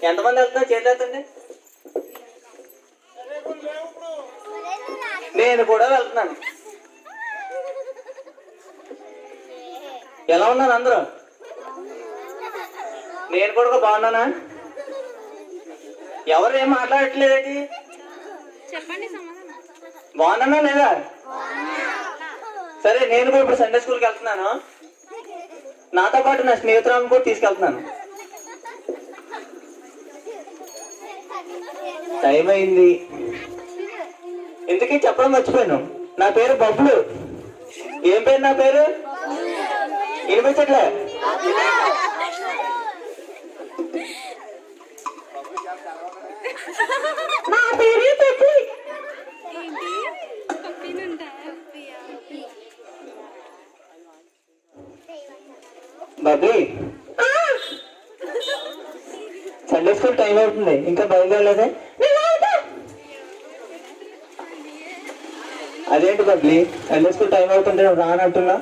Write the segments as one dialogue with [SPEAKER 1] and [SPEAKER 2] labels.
[SPEAKER 1] ఎంతమంది వెళ్తున్నారు చేతులండి? నేను కూడా వెళ్తున్నాను. ఎలా ఉన్నారు అందరూ? నేను కూడా బాగున్నానా? ఎవరు ఏం మాట్లాడట్లేదేంటి? బాగున్నానా లేదా? సరే, నేను కూడా ఇప్పుడు సండే స్కూల్కి వెళ్తున్నాను. నాతో పాటు నా స్నేహితురాలను కూడా తీసుకెళ్తున్నాను. టైం అయింది. ఇంతకీ చెప్పడం మర్చిపోయాను. నా పేరు బబ్లు. ఏం పేరు నా పేరు? వినిపించట్లే? నా పేరు బబ్లీ. సండే స్కూల్ టైం అవుతుంది, ఇంకా బయలుదేరలేదే? అదేంటి బబ్లీ, సండే స్కూల్ టైం అవుతుంటే నువ్వు రానంటున్నా?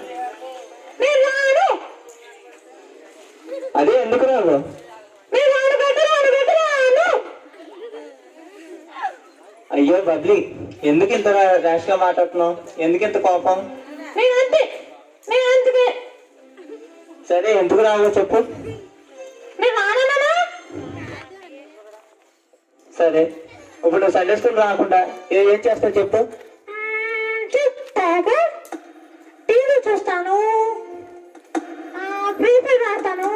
[SPEAKER 1] అదే ఎందుకు రావు? అయ్యో బబ్లీ, ఎందుకు ఇంత ర్యాష్ గా మాట్లాడుతున్నావు? ఎందుకు ఇంత కోపం? సరే, ఎందుకు రావో చెప్పు. సరే, ఇప్పుడు సండే స్కూల్ రాకుండా ఏం చేస్తావు చెప్పు. టీవీ చూస్తాను, ఫ్రీ ఫైర్ ఆడతాను,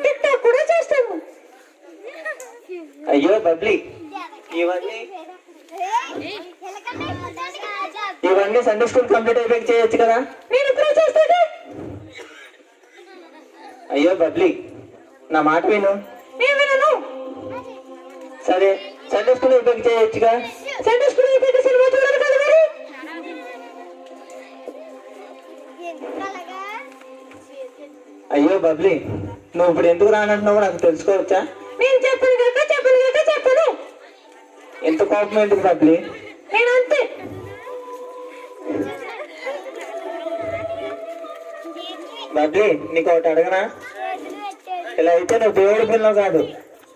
[SPEAKER 1] టిక్టాక్ కూడా చేస్తాను. అయ్యో బబ్లీ, ఇవన్నీ సండే స్కూల్ కంప్లీట్ అయిపోయి చేయొచ్చు కదా? నేను ఇప్పుడే చేస్తాను. అయ్యో బబ్లీ, నా మాట విను. సరే, సండే స్కూల్ అయిపోయి చేయొచ్చుగా? సండే స్కూల్ అయిపోయి సినిమా చూడాలి కదా మరి. అయ్యో బబ్లీ, నువ్వు ఇప్పుడు ఎందుకు రానంటున్నావు నాకు తెలుసుకోవచ్చా? నేను చెప్పను కదా, చెప్పను. ఎంత కోపం ఎందుకు బబ్లీ? నేను అంతే. బబ్లీ, నీకు ఒకటి అడగనా? ఇలా అయితే నువ్వు దేవుడి పిల్లలు కాదు.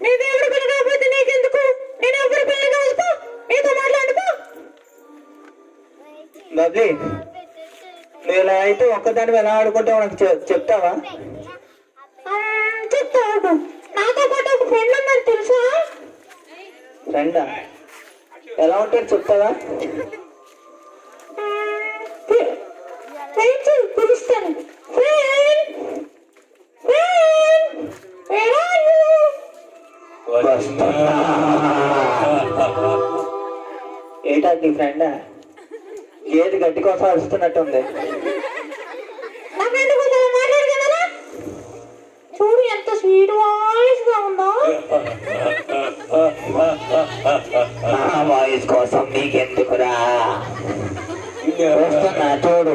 [SPEAKER 1] నీ దేవుడి పిల్ల కాకపోతే నీకెందుకు? నేను ఎవరి పిల్ల కాదు, నీతో మాట్లాడుకో. బబ్లీ, నువ్వు ఇలా అయితే ఒక్కదాన్ని ఎలా ఆడుకుంటావు నాకు చెప్తావా? చెప్తావు. నాతో పాటు ఒక ఫ్రెండ్ ఉన్నారు తెలుసా? ఫ్రెండా? ఎలా ఉంటాడు చెప్తావా? పిలుస్తాను. ఏంటా నీ ఫ్రెండా? ఏది గడ్డి కోసం అరుస్తున్నట్టుంది. చూడు ఎంత స్వీట్ వాయిస్ గా ఉందో. నా వాయిస్ కోసం నీకెందుకురా? వస్తున్నా చూడు.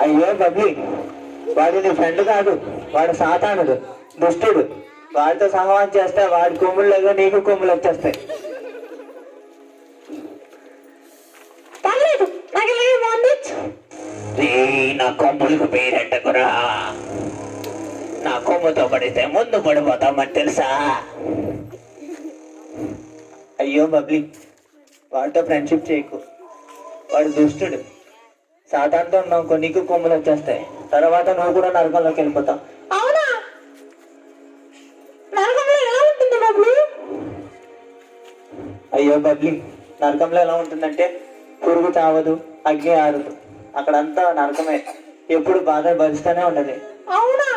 [SPEAKER 1] అయ్యో బబ్లీ, వాడు నీ ఫ్రెండ్ కాదు, వాడు సాతానుడు, దుష్టుడు. వాడితో సహవాసం చేస్తే వాడి కొమ్ములు లేదో నీకు కొమ్ములు వచ్చేస్తాయి. నా కొమ్ములకు పేరెట్టకురా. నా కొమ్ముతో పడితే ముందు పడిపోతామని తెలుసా? అయ్యో బబ్లీ, వాడితో ఫ్రెండ్షిప్ చేయకు. వాడు దుష్టుడు, సాతానుతో ఉన్నావు, నీకు కొమ్ములు వచ్చేస్తాయి. తర్వాత నువ్వు కూడా నరకంలోకి వెళ్ళిపోతావు. అవునా? నరకంలో ఎలా ఉంటుంది బబ్లీ? అయ్యో బబ్లీ, నరకంలో ఎలా ఉంటుందంటే పురుగు చావదు, అగ్ని ఆరదు, అక్కడంతా నరకమే. ఎప్పుడు బాధ భరిస్తూనే ఉండదు. అవునా?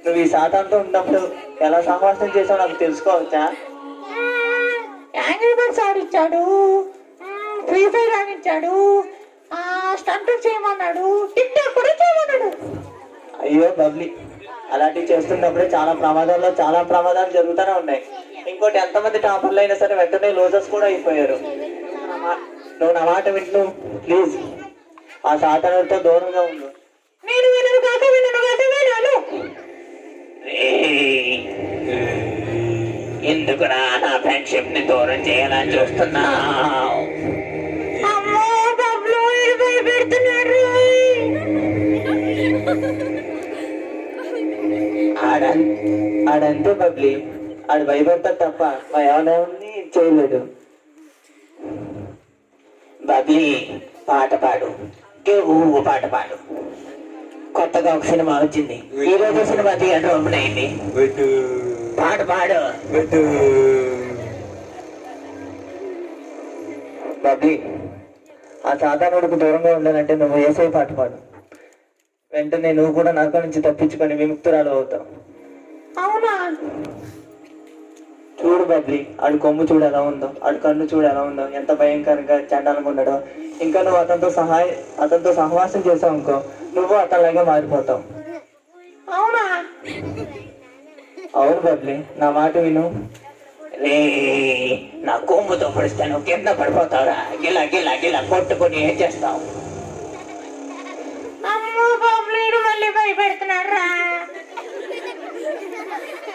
[SPEAKER 1] నువ్వు ఈ సాతానుతో ఉన్నప్పుడు ఎలా సంభాషణ చేసావు నాకు తెలుసుకోవచ్చా? యాంగ్రీ బర్డ్స్ ఆడిచ్చాడు, ఫ్రీ ఫైర్ ఆడిచ్చాడు, స్టంట్ చేయమన్నాడు, టిక్ టాక్ కూడా చేయమన్నాడు. అయ్యో బబ్లీ, అలాంటివి చేస్తున్నప్పుడే చాలా ప్రమాదాలు జరుగుతూనే ఉన్నాయి. ఇంకోటి, ఎంతమంది టాపర్లు అయినా సరే వెంటనే లోజర్స్ కూడా అయిపోయారు. నువ్వు నా మాట వింటు ప్లీజ్. ఆ సాతానుడితో దూరంగా ఉండు. నేను వినను కాక వినను వినాను. ఎందుకురా నా ఫ్రెండ్షిప్ ని దూరం చేయాలని చూస్తున్నావు? అమ్మో బబ్లు భయపెడుతున్నారు. ఆడంతే బబ్లీ, ఆడు భయపడతాడు తప్ప మా ఎవరిని చేయలేడు. బబ్లీ పాట పాడు, ఊ పాట పాడు. కొత్తగా ఒక సినిమా వచ్చింది, ఈ రోజు సినిమా థియేటర్ ఓపెన్ అయింది. పాట పాడు. బబ్లీ, ఆ సాతానుడికి దూరంగా ఉండాలంటే నువ్వు యేసయ్య పాట పాడు. వెంటనే నువ్వు కూడా నరకం నుంచి తప్పించుకొని విముక్తురాలు అవుతావు. అవునా? చూడు బబ్లీ, ఆడు కొమ్ము చూడు ఎలా ఉందో, ఆడు కన్ను చూడు ఎలా ఉందో, ఎంత భయంకరంగా చండాలంగా ఉన్నాడో. ఇంకా నువ్వు అతనితో సహవాసం చేసావు అనుకో, నువ్వు అతనిలాగే మారిపోతావు. అవునా? అవును బబ్లీ, నా మాట విను. రే, నా కొమ్ముతో పొడిస్తే నువ్వు కింద పడిపోతావురా. గిలా గిలా గిలా కొట్టుకుని ఏం చేస్తావు? అమ్మో బబ్లీ, మళ్ళీ భయపెడుతున్నారా?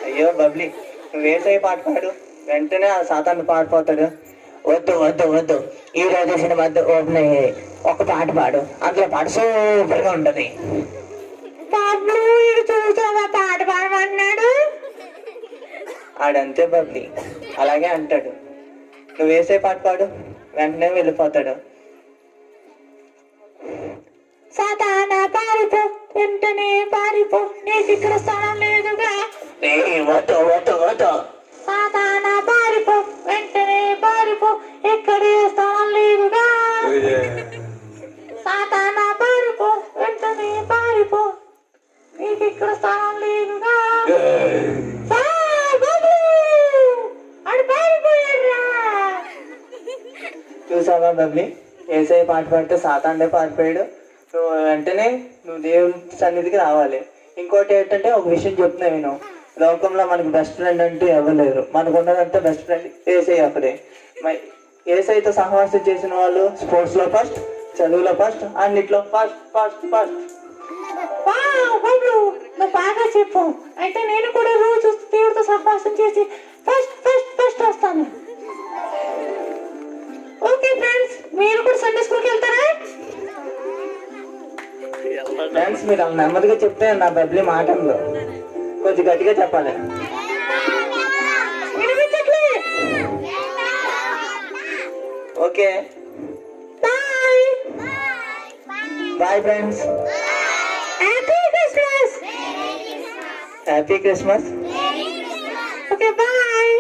[SPEAKER 1] అయ్యో బబ్లీ, నువ్వు యేసయ్య పాట పాడు, వెంటనే ఆ సాతాను పాడిపోతాడు. వద్దు వద్దు వద్దు, ఈ రోజు సినిమా ఓపెన్ అయ్యాయి, ఒక పాట పాడు, అందులో పాట సూపర్ గా ఉంటది. బబ్లూ, చూసావా పాట పాడమన్నాడు? ఆడంతే బబ్లీ, అలాగే అంటాడు. నువ్వు యేసయ్య పాట పాడు, వెంటనే వెళ్ళిపోతాడు. సాతానా పారిపో, వెంటనే పారిపో, నీకు ఇక్కడ స్థానం లేదుగా. వద్దు వద్దు వద్దు, సాతానా పారిపో, వెంటనే పారిపో, ఇక్కడే స్థానం లేదుగా. సాతానా పారిపో, వెంటనే పారిపో, నీకు ఇక్కడ స్థానం లేదుగా. చూసావా బబ్లీ, యేసయ్య పాట పాడితే సాతానుడే పారిపోయాడు. నువ్వు వెంటనే నువ్వు దేవుని సన్నిధికి రావాలి. ఇంకోటి ఏంటంటే, ఒక విషయం చెప్తున్నా నేను, లోకంలో మనకు బెస్ట్ ఫ్రెండ్ అంటూ ఎవరు లేరు. మనకు ఉన్నదంటే బెస్ట్ ఫ్రెండ్ యేసయ్య ఒకడే. యేసయ్యతో సహవాసం చేసిన వాళ్ళు స్పోర్ట్స్ లో ఫస్ట్, చదువులో ఫస్ట్, అన్నిట్లో ఫస్ట్ ఫస్ట్ ఫస్ట్. నువ్వు బాగా చెప్పు, అయితే నేను కూడా రోజు దేవుడితో సహవాసం చేసి ఫస్ట్ ఫస్ట్ ఫస్ట్ వస్తాను. ఓకే ఫ్రెండ్స్, మీరు కూడా సండే స్కూల్కి వెళ్తారా? ఫ్రెండ్స్, మీరు నెమ్మదిగా చెప్తే నా బబ్లీ మాటల్లో కొంచెం గట్టిగా చెప్పాలి. Okay, bye bye friends. Happy Christmas. Happy Christmas. Okay bye.